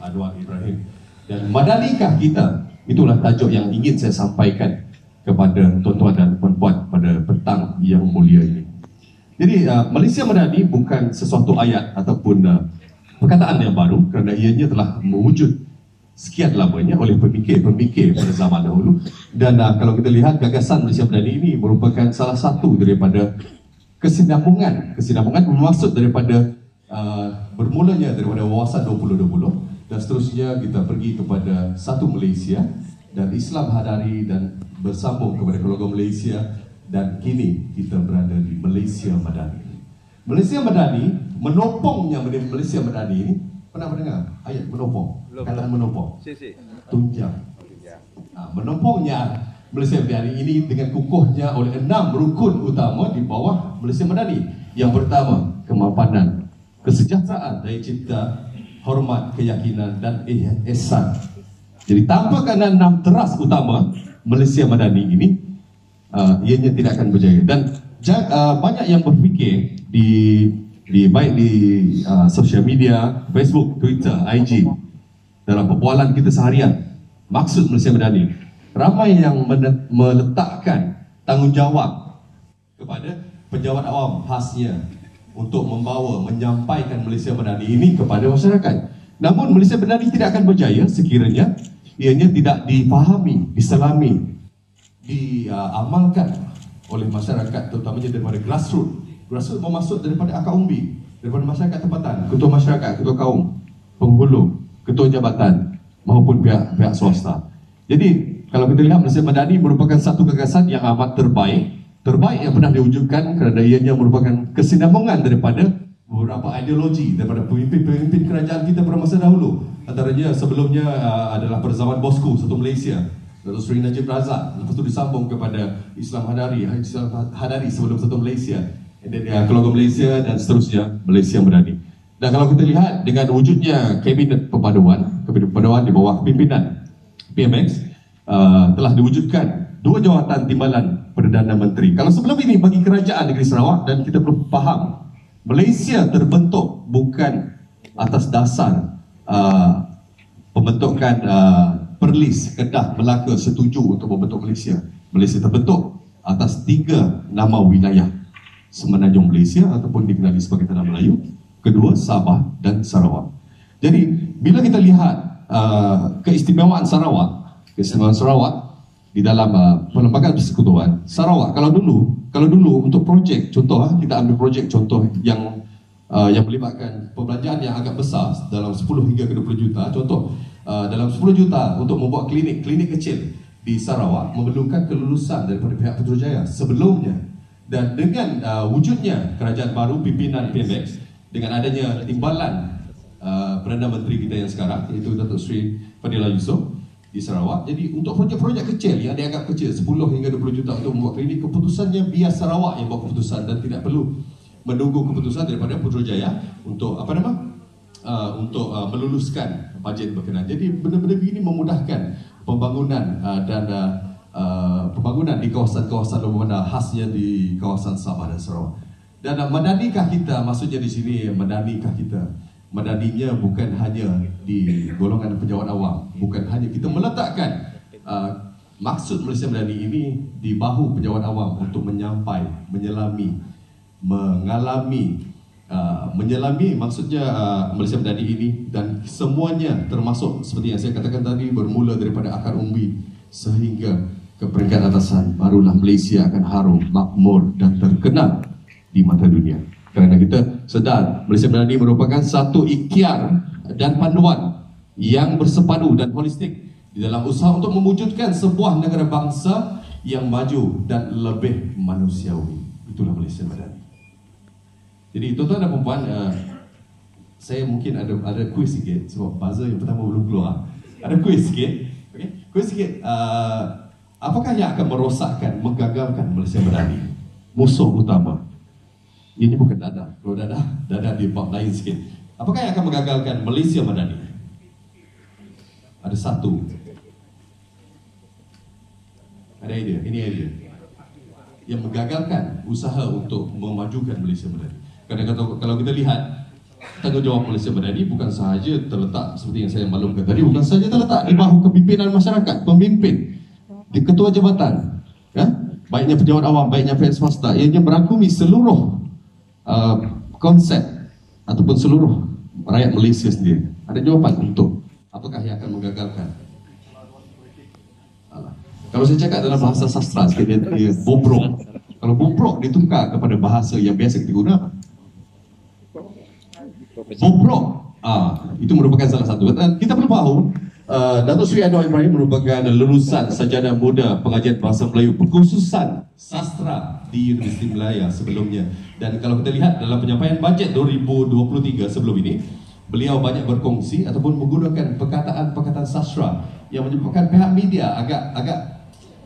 Anwar Ibrahim. Dan Madanikah kita, itulah tajuk yang ingin saya sampaikan kepada tuan-tuan dan puan-puan pada petang yang mulia ini. Jadi Malaysia Madani bukan sesuatu ayat ataupun perkataan yang baru, kerana ianya telah mewujud sekian lamanya oleh pemikir-pemikir pada zaman dahulu. Dan kalau kita lihat, gagasan Malaysia Madani ini merupakan salah satu daripada kesinambungan bermaksud daripada bermulanya daripada wawasan 2020 dan seterusnya kita pergi kepada satu Malaysia dan Islam Hadari dan bersambung kepada keluarga Malaysia, dan kini kita berada di Malaysia Madani. Malaysia Madani, menopongnya Malaysia Madani ini, pernah mendengar ayat menopong? Kata menopong, tunjang. Menopongnya Malaysia Madani ini dengan kukuhnya oleh 6 rukun utama di bawah Malaysia Madani. Yang pertama, kemapanan, kesejahteraan daya cipta, hormat, keyakinan dan ihsan. Jadi tanpa kerana 6 teras utama Malaysia Madani ini, ianya tidak akan berjaya. Dan banyak yang berfikir baik di social media, Facebook, Twitter, IG, dalam perbualan kita seharian, maksud Malaysia Madani, ramai yang meletakkan tanggungjawab kepada pejabat awam khasnya untuk menyampaikan Malaysia Madani ini kepada masyarakat. Namun Malaysia Madani tidak akan berjaya sekiranya ianya tidak difahami, diselami, diamalkan oleh masyarakat, terutamanya daripada grassroots. Grassroots bermaksud daripada akar umbi, daripada masyarakat tempatan, ketua masyarakat, ketua kaum, penghulu, ketua jabatan maupun pihak swasta. Jadi kalau kita lihat, Malaysia Madani merupakan satu gagasan yang amat terbaik yang pernah diwujudkan, kerana ianya merupakan kesinambungan daripada beberapa ideologi daripada pemimpin-pemimpin kerajaan kita pada masa dahulu. Antaranya sebelumnya adalah pada zaman Bosku, satu Malaysia, Datuk Seri Najib Razak. Lepas itu disambung kepada Islam Hadari sebelum satu Malaysia, dan keluarga Malaysia dan seterusnya Malaysia Madani. Dan kalau kita lihat dengan wujudnya kabinet perpaduan di bawah pimpinan PMX, telah diwujudkan 2 jawatan timbalan Perdana Menteri. Kalau sebelum ini bagi kerajaan negeri Sarawak, dan kita perlu faham, Malaysia terbentuk bukan atas dasar pembentukan Perlis, Kedah, Melaka setuju untuk membentuk Malaysia. Malaysia terbentuk atas 3 nama wilayah: Semenanjung Malaysia ataupun dikenali sebagai Tanah Melayu, kedua Sabah dan Sarawak. Jadi bila kita lihat keistimewaan Sarawak di dalam perlembagaan persekutuan Sarawak, kalau dulu untuk projek, contoh kita ambil projek contoh yang melibatkan perbelanjaan yang agak besar dalam 10 hingga ke 20 juta. Contoh, dalam 10 juta untuk membuat klinik kecil di Sarawak memerlukan kelulusan daripada pihak Putrajaya sebelumnya. Dan dengan wujudnya kerajaan baru pimpinan PMX, dengan adanya timbalan Perdana Menteri kita yang sekarang, iaitu Datuk Seri Fadilah Yusof di Sarawak, jadi untuk projek-projek kecil yang dianggap kecil 10 hingga 20 juta untuk membuat klinik, keputusannya biar Sarawak yang buat keputusan dan tidak perlu menunggu keputusan daripada Putrajaya untuk meluluskan bajet berkenaan. Jadi benda-benda ini memudahkan pembangunan pembangunan di kawasan-kawasan lumana khasnya di kawasan Sabah dan Sarawak. Dan Madanikah kita, maksudnya di sini Madanikah kita, Madaninya bukan hanya di golongan pejabat awam, bukan hanya kita meletakkan maksud Malaysia Madani ini di bahu pejabat awam untuk menyelami maksudnya Malaysia Madani ini, dan semuanya termasuk seperti yang saya katakan tadi, bermula daripada akar umbi sehingga ke peringkat atasan, barulah Malaysia akan harum, makmur dan terkenal di mata dunia. Kerana kita sedar Malaysia Madani merupakan satu ikhtiar dan panduan yang bersepadu dan holistik di dalam usaha untuk mewujudkan sebuah negara bangsa yang maju dan lebih manusiawi. Itulah Malaysia Madani. Jadi tuan-tuan dan puan, saya mungkin ada kuis sikit sebab buzzer yang pertama belum keluar. Ada kuis sikit. Okay? Kuis sikit. Apakah yang akan merosakkan, menggagalkan Malaysia Madani? Musuh utama. Ini bukan dadah. Kalau dadah di bab lain sikit. Apakah yang akan menggagalkan Malaysia Madani? Ada satu. Ada idea. Ini idea yang menggagalkan usaha untuk memajukan Malaysia Madani. Kalau kita lihat tanggungjawab Malaysia Madani bukan sahaja terletak seperti yang saya maklumkan tadi, bukan sahaja terletak di bahu kepimpinan masyarakat, pemimpin, di ketua jabatan, ya, baiknya pejabat awam, baiknya pihak swasta, ianya merangkumi seluruh konsep ataupun seluruh rakyat Malaysia sendiri. Ada jawapan untuk apakah yang akan menggagalkan? Kalau saya cakap dalam bahasa sastra sikit, dia bobrok. Kalau bobrok ditukar kepada bahasa yang biasa kita guna, bobrok, itu merupakan salah satu. Dan kita perlu tahu, Datuk Seri Anwar Ibrahim merupakan lulusan sarjana muda pengajian bahasa Melayu berkhususan sastra di Universiti Malaya sebelumnya. Dan kalau kita lihat dalam penyampaian bajet 2023 sebelum ini, beliau banyak berkongsi ataupun menggunakan perkataan-perkataan sastra yang menyebabkan pihak media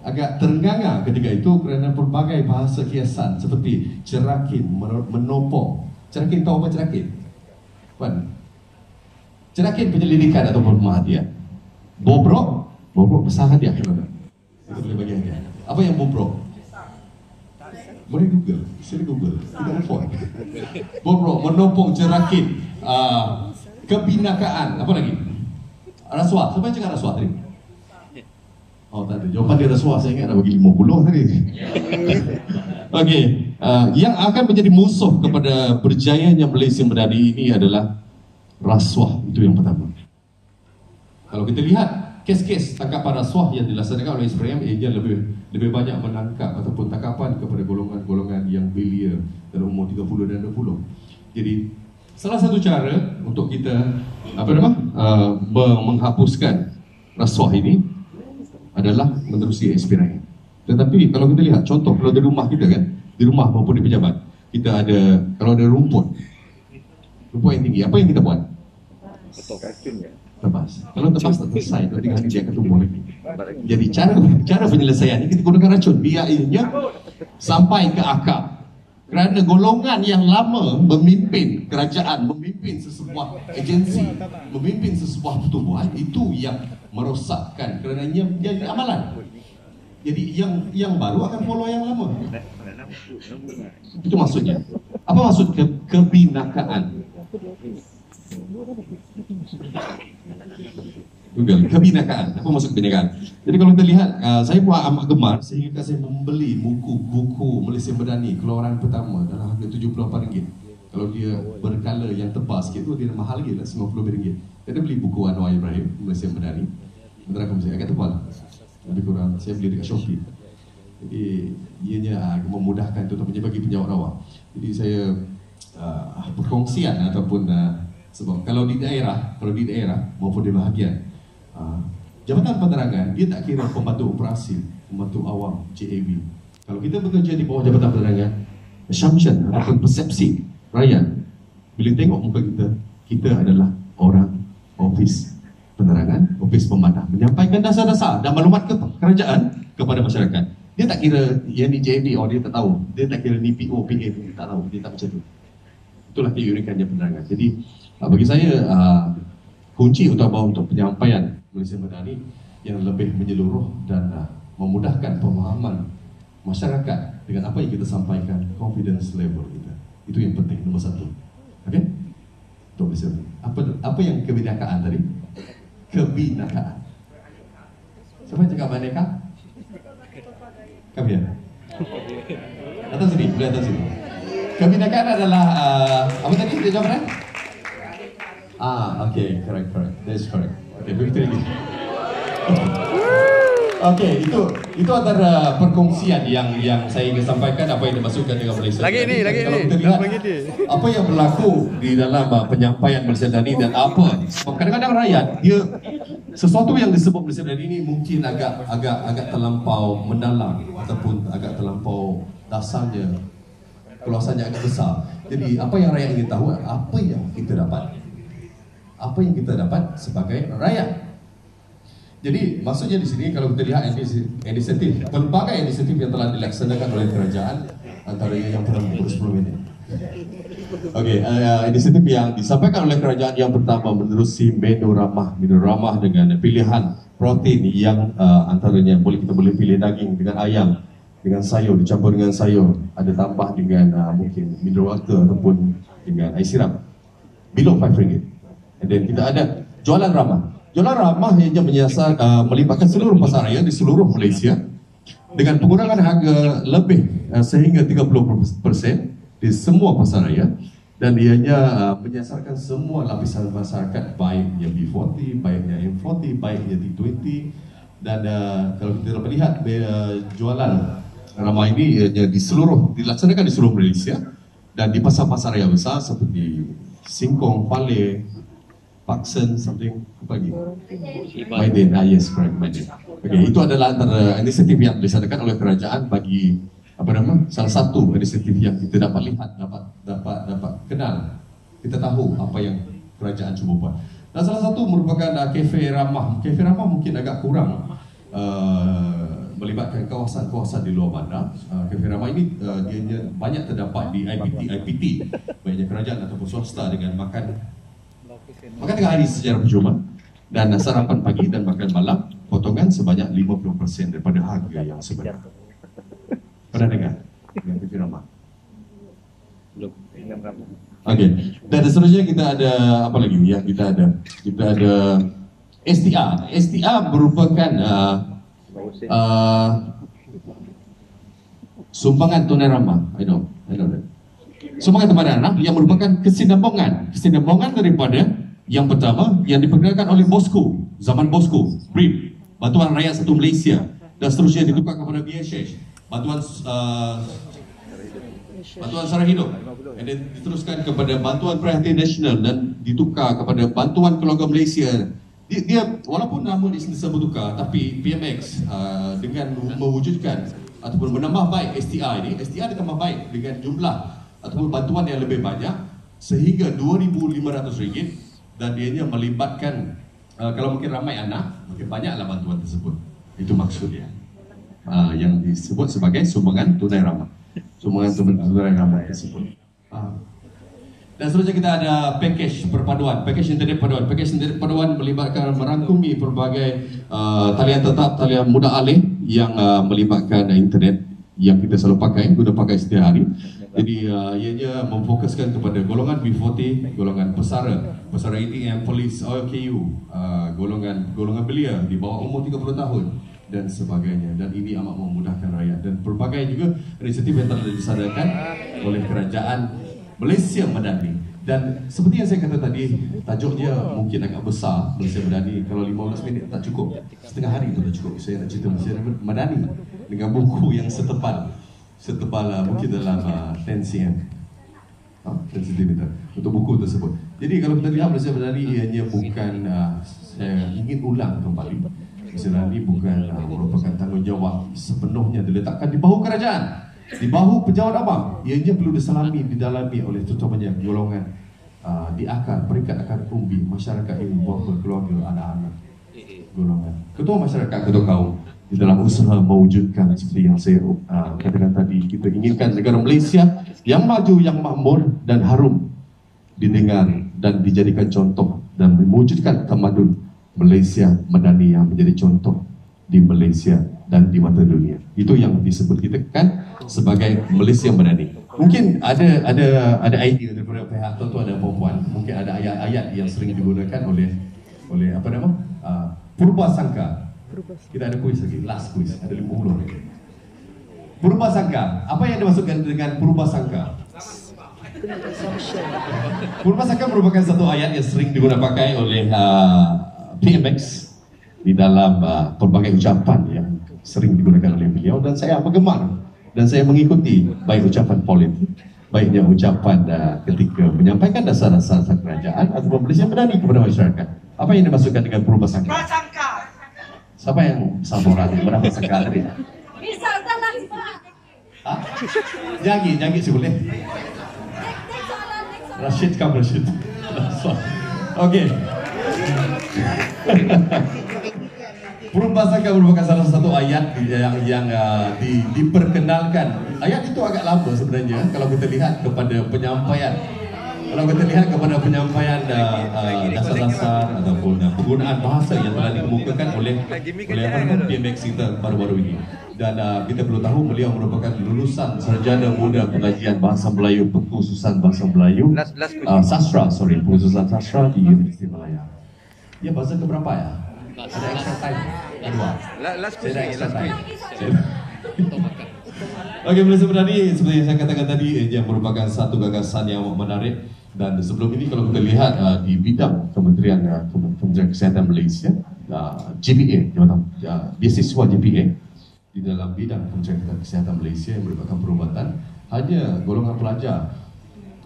agak terengah ketika itu kerana pelbagai bahasa kiasan seperti cerakin, menopong. Cerakin, tahu apa cerakin? Puan? Cerakin penyelidikan ataupun pemerhatian. Bobrok besar hadiah. Kita boleh bagi hadiah. Apa yang bobrok? Boleh Google, sila Google. Tidak telefon. Bobrok, menopong, cerakin, kebinakaan, apa lagi? Rasuah. Siapa yang cakap rasuah tadi? Oh, tak ada. Jawapan dia rasuah, saya ingat dah bagi 50 tadi. Okey, yang akan menjadi musuh kepada berjayanya Malaysia Madani ini adalah rasuah. Itu yang pertama. Kalau kita lihat kes-kes tangkapan rasuah yang dilaksanakan oleh SPRM, ia lebih banyak menangkap ataupun tangkapan kepada golongan-golongan yang belia dalam umur 30 dan 20. Jadi salah satu cara untuk kita menghapuskan rasuah ini adalah menerusi SPRM. Tetapi kalau kita lihat contoh, kalau di rumah kita kan, di rumah maupun di pejabat, kita ada, kalau ada rumput yang tinggi, apa yang kita buat? Tebas. Kalau tebas tak selesai, nanti hari dia akan tumbuh lagi. Jadi cara penyelesaiannya kita gunakan racun, biar ianya sampai ke akar. Kerana golongan yang lama memimpin kerajaan, memimpin sesebuah agensi, memimpin sesebuah pertumbuhan, itu yang merosakkan kerana ia jadi amalan. Jadi yang baru akan follow yang lama. Itu maksudnya. Apa maksud kebinakaan? Google, kebinakaan. Apa maksud kebinakaan? Jadi kalau kita lihat, saya pun amat gemar sehingga saya membeli buku Malaysia Madani keluaran pertama dalam harga RM78. Kalau dia berkala yang tebal sikit tu, dia mahal lagi lah, RM50. Saya beli buku Anwar Ibrahim Malaysia Madani, menerangkan saya agak tebal, lebih kurang saya beli dekat Shopee. Jadi ianya memudahkan terutamanya bagi penyawat awam. Jadi saya perkongsian ataupun sebab kalau di daerah maupun di bahagian Jabatan Penerangan, dia tak kira pembantu operasi, pembantu awam, JAB. Kalau kita bekerja di bawah Jabatan Penerangan, assumption ataupun persepsi rakyat bila tengok muka kita adalah orang ofis penerangan, ofis pemanah, menyampaikan dasar-dasar dan maklumat kerajaan kepada masyarakat. Dia tak kira yang ni JAB, dia tak tahu. Dia tak kira ni PO, PA, dia tak tahu. Dia tak macam tu. Itulah keunikannya penerangan. Jadi bagi saya, kunci utama untuk penyampaian Malaysia Madani yang lebih menyeluruh dan memudahkan pemahaman masyarakat dengan apa yang kita sampaikan, confidence level kita. Itu yang penting, nombor satu. Okey? Untuk Malaysia Madani. Apa yang kebinakaan tadi? Kebinakaan. Siapa yang cakap maneka? Kami ya? Datang sini, boleh datang sini. Kebinakaan adalah, apa tadi dia jawab? Okay, correct. That's correct. Okay, begitu lagi. Okay, itu antara perkongsian yang saya ingin sampaikan, apa yang dimaksudkan dengan Malaysia. Lagi ni. Kalau kita lihat apa yang berlaku di dalam penyampaian Malaysia Madani dan apa, kadang-kadang rakyat dia sesuatu yang disebut Malaysia Madani ini mungkin agak terlampau mendalam ataupun agak terlampau dasarnya, keluasannya agak besar. Jadi apa yang rakyat ingin tahu, apa yang kita dapat? Apa yang kita dapat sebagai rakyat? Jadi maksudnya di sini kalau kita lihat inisiatif, pelbagai inisiatif yang telah dilaksanakan oleh kerajaan, antaranya yang pertama sebelum ini. Okey, inisiatif yang disampaikan oleh kerajaan yang pertama menerusi menu ramah dengan pilihan protein yang antaranya kita boleh pilih daging dengan ayam, dengan sayur, dicampur dengan sayur, ada tambah dengan mungkin mineral water ataupun dengan air sirap. below RM5. Dan kita ada jualan ramah. Jualan ramah hanya menyasar melibatkan seluruh pasaraya di seluruh Malaysia dengan pengurangan harga lebih sehingga 30% di semua pasaraya, dan ianya menyasarkan semua lapisan masyarakat, baiknya B40, baiknya M40, baiknya T20. Dan kalau kita dapat lihat jualan ramah ini dilaksanakan di seluruh Malaysia dan di pasar-pasar yang besar seperti Singkong, Pale, Paksen, something apa lagi? Maiden, yes, correct, Maiden. Okay, itu adalah antara inisiatif yang dilaksanakan oleh kerajaan bagi salah satu inisiatif yang kita dapat lihat, dapat kenal, kita tahu apa yang kerajaan cuba buat. Dan salah satu merupakan kafe ramah. Kafe ramah mungkin agak kurang melibatkan kawasan-kawasan di luar bandar. Kafe ramah ini dia banyak terdapat di IPT, baiknya kerajaan ataupun swasta, dengan makan tengah hari secara percuma dan sarapan pagi dan makan malam, potongan sebanyak 50% daripada harga yang sebenar. Pernah dengar dengan kafe ramah? Belum. Okey. Dan seterusnya kita ada apa lagi ya? Kita ada STR. STR merupakan sumbangan tunai ramah. I know that. Sumbangan tunai ramah yang merupakan kesinambungan daripada yang pertama yang diperkenalkan oleh Bosco, zaman Bosco, BRIM, Bantuan Rakyat Satu Malaysia, dan seterusnya ditukar kepada BSH, bantuan sara hidup, dan diteruskan kepada bantuan perhatian nasional dan ditukar kepada bantuan keluarga Malaysia. Dia walaupun nama disebut tukar, tapi PMX dengan mewujudkan ataupun menambah baik STR ini, STR ditambah baik dengan jumlah ataupun bantuan yang lebih banyak sehingga RM2,500, dan dianya melibatkan kalau mungkin ramai anak, mungkin banyaklah bantuan tersebut. Itu maksudnya yang disebut sebagai sumbangan tunai ramah. Sumbangan tunai ramah tersebut. Dan seterusnya kita ada package perpaduan, package internet paduan. Package internet paduan melibatkan merangkumi pelbagai talian tetap, talian mudah alih yang melibatkan internet yang kita selalu pakai setiap hari. Jadi ianya memfokuskan kepada golongan B40, golongan pesara ATM, polis, OKU, golongan belia di bawah umur 30 tahun dan sebagainya. Dan ini amat memudahkan rakyat, dan berbagai juga inisiatif yang telah disadakan oleh kerajaan Malaysia Madani. Dan seperti yang saya kata tadi, tajuknya mungkin agak besar, Malaysia Madani. Kalau 15 minit tak cukup, setengah hari itu tak cukup. Saya nak cerita Malaysia Madani dengan buku yang setebal mungkin dalam 10 cm, 10 cm untuk buku tersebut. Jadi kalau kita lihat Malaysia Madani, ianya bukan saya ingin ulang kembali, Malaysia Madani bukan merupakan tanggungjawab sepenuhnya diletakkan di bahu kerajaan, di bahu pejabat abang. Ianya perlu didalami oleh terutamanya golongan di akar, peringkat akar umbi, masyarakat ibu bapa, keluarga, anak-anak, golongan ketua masyarakat, ketua kaum, di dalam usaha mewujudkan seperti yang saya katakan tadi. Kita inginkan negara Malaysia yang maju, yang makmur dan harum didengar dan dijadikan contoh, dan mewujudkan tamadun Malaysia Madani yang menjadi contoh di Malaysia dan di mata dunia. Itu yang disebut kita kan sebagai Malaysia Madani. Mungkin ada idea daripada pihak tuan-tuan dan puan-puan, mungkin ada ayat-ayat yang sering digunakan oleh apa nama? Purba Sangka. Kita ada kuis lagi, last kuis, ada 50 lagi. Purba Sangka, apa yang dimaksudkan dengan Purba Sangka? Purba Sangka merupakan satu ayat yang sering digunakan oleh PMX di dalam pelbagai ucapan yang sering digunakan oleh beliau, dan saya penggemar dan saya mengikuti baik ucapan politik, baiknya ucapan ketika menyampaikan dasar-dasar kerajaan atau Malaysia Madani kepada masyarakat. Apa yang dimaksudkan dengan Purba Sangka? Siapa yang saboran berapa sekali? Bisa salah Pak. Jangi sih boleh. Rashid kam Rashid. Okey. Purba Sangka merupakan salah satu ayat yang diperkenalkan. Ayat itu agak lama sebenarnya kalau kita lihat kepada penyampaian. Kalau kita lihat kepada penyampaian dasar-dasar ataupun penggunaan bahasa yang telah dikemukakan oleh PMX kita baru-baru ini. Dan kita perlu tahu beliau merupakan lulusan Sarjana Muda Pengajian Bahasa Melayu Pengkhususan Bahasa Melayu Pengkhususan Sastra di Universiti Malaya. Ya, bahasa keberapa ya? Ada extra time? Kedua. Saya ada extra time. Okey, Malaysia Madani seperti yang saya katakan tadi, yang merupakan satu gagasan yang menarik. Dan sebelum ini kalau kita lihat di bidang Kementerian Kesihatan Malaysia, JPA, beasiswa JPA di dalam bidang Kementerian Kesihatan Malaysia yang merupakan perubatan, hanya golongan pelajar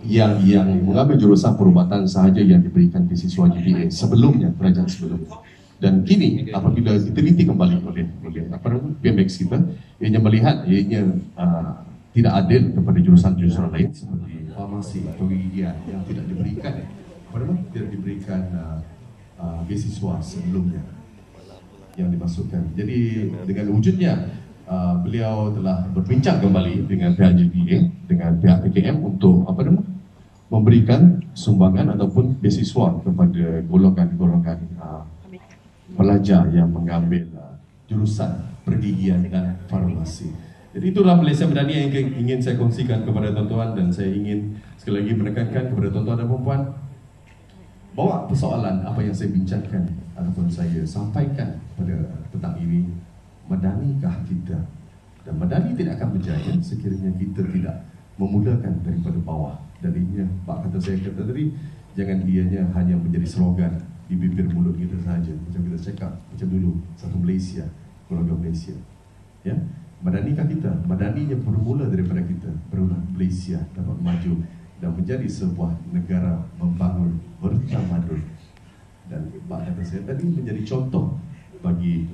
yang mengambil jurusan perubatan sahaja yang diberikan beasiswa JPA sebelumnya, kerajaan sebelumnya. Dan kini apabila diteliti kembali oleh PMX kita, ianya melihat ianya tidak adil kepada jurusan-jurusan lain seperti farmasi atau gigian yang tidak diberikan beasiswa sebelumnya yang dimasukkan. Jadi dengan wujudnya beliau telah berbincang kembali dengan pihak JPA, dengan pihak PKM untuk memberikan sumbangan ataupun beasiswa kepada golongan-golongan pelajar yang mengambil jurusan pergigian dan farmasi. Jadi itulah Malaysia Madani yang ingin saya kongsikan kepada tuan-tuan, dan saya ingin sekali lagi menekankan kepada tuan-tuan dan puan-puan, bawa persoalan apa yang saya bincangkan ataupun saya sampaikan pada petang ini, madanikah kita? Dan madani tidak akan berjaya sekiranya kita tidak memulakan daripada bawah. Dan ini saya kata tadi, jangan ianya hanya menjadi slogan di bibir mulut kita sahaja. Macam kita cakap, macam dulu, satu Malaysia, keluarga Malaysia. Ya, madanikah kita? Madaninya bermula daripada kita, barulah Malaysia dapat maju dan menjadi sebuah negara membangun bertamadun. Dan Pak kata saya tadi menjadi contoh bagi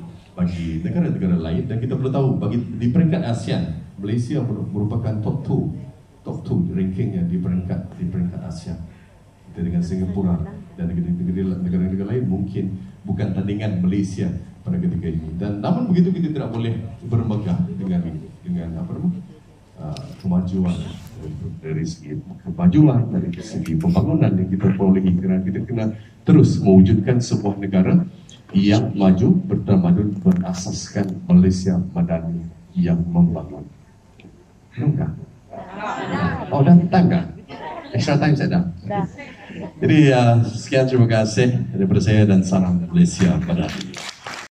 negara-negara lain. Dan kita perlu tahu, di peringkat ASEAN, Malaysia merupakan top 2 rankingnya di peringkat ASEAN. Kita dengan Singapura dan negara-negara lain mungkin bukan tandingan Malaysia pada ketika ini. Dan namun begitu kita tidak boleh bermegah dengan kemajuan dari segi kemajuan, dari segi pembangunan yang kita perolehi, kerana kita kena terus mewujudkan sebuah negara yang maju bertamadun berasaskan Malaysia Madani yang membangun. Enggak? Oh, dah time kan? Extra time saya dah. Jadi sekian, terima kasih daripada saya dan salam Malaysia Madani.